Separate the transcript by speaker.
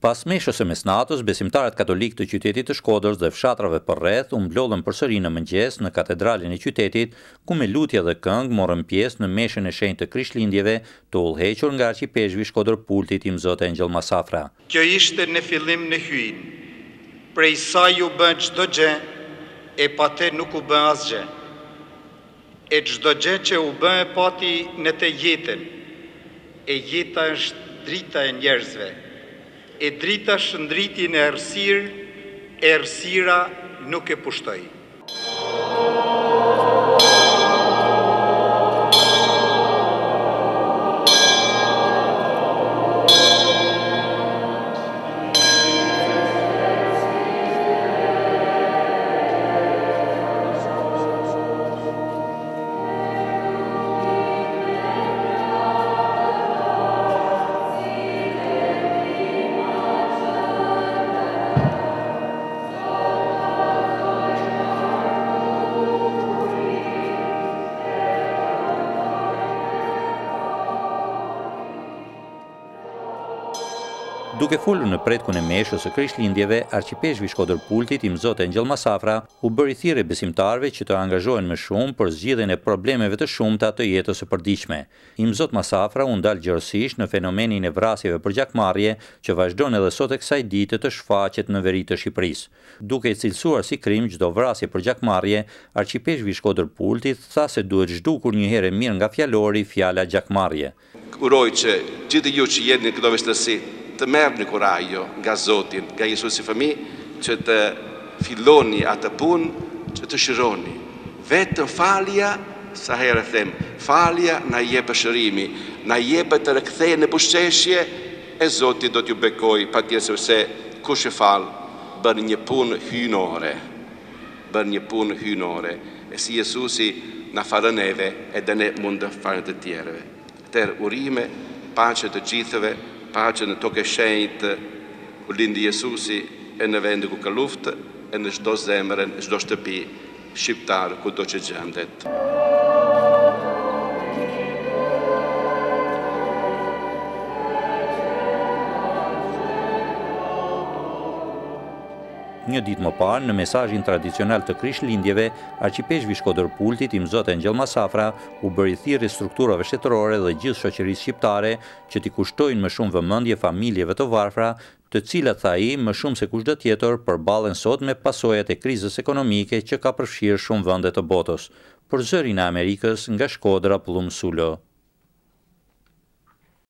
Speaker 1: Pas meshës së mesnatës, besimtarët katolik të qytetit të Shkodrës dhe fshatrave përreth u mblodhën përsëri në mëngjes në katedralin e qytetit, ku me lutje dhe këngë morën pjesë në meshën e shenjtë të Krishtlindjeve, të udhëhequr nga arqipezhvi Shkodër Pultit Imzot Engjëll Masafra.
Speaker 2: Kjo ishte në fillim në hyn, prej saj u bën çdo gjë, e pa te nuk u bën asgjë. E çdo gjë që u bën e pati në të jetën, e jeta është drita e njerëzve. E drita shëndritin e errësirë, e errësira nuk e pushtoi.
Speaker 1: Duke folur në pretkun e meshës së Krishtlindjeve, arqipezhvi Shkodër Pultit Imzot Engjëll Masafra u bëri thirrje besimtarëve që të angazhohen më shumë për zgjidhjen e problemeve të shumta të jetës së përditshme. Imzot Masafra u ndal gjerësisht në fenomenin e vrasjeve për gjakmarrje që vazhdon edhe sot e kësaj dite të shfaqet në veri të Shqipërisë. Duke i cilësuar si krim çdo vrasje për gjakmarrje, arqipezhvi Shkodër Pultit tha se duhet zhdukur një herë mirë nga fjalori fjala gjakmarrje.
Speaker 3: Uroj që gjithë ju që jeni në këto vështirësi të merrni kurajo nga Zoti, nga Jezusi fëmijë, që të filloni atë punë që të shironi. Vetëm falja, sa herë them, falja na jep shërimi, na jep të rikthehen në buzëqeshje, e Zoti do t'ju bekoj, patjetër se kush e fal bën një punë hyjnore. Bën një punë hyjnore. E si Jezusi na falën neve, edhe ne mund të falë të tjerëve. Atëherë urime, paqe të gjithëve, paqe në tokë e shenjtë ku lindi Jezusi, e në vend ku ka luftë, e në çdo zemër, në çdo shtëpi shqiptar kudo që gjendet.
Speaker 1: Një ditë më parë, në mesazhin tradicional të Krishtlindjeve, arqipezhvi Shkodër Pultit Imzot Engjëll Masafra u bëri thirrje strukturave shtetërore dhe gjithë shoqërisë shqiptare që t'i kushtojnë më shumë vëmendje familjeve të varfra, të cilat tha ai më shumë se kushdo tjetër përballen sot me pasojat e krizës ekonomike që ka përfshirë shumë vende të botës. Për Zërin e Amerikës, nga Shkodra, Pllum Sulo.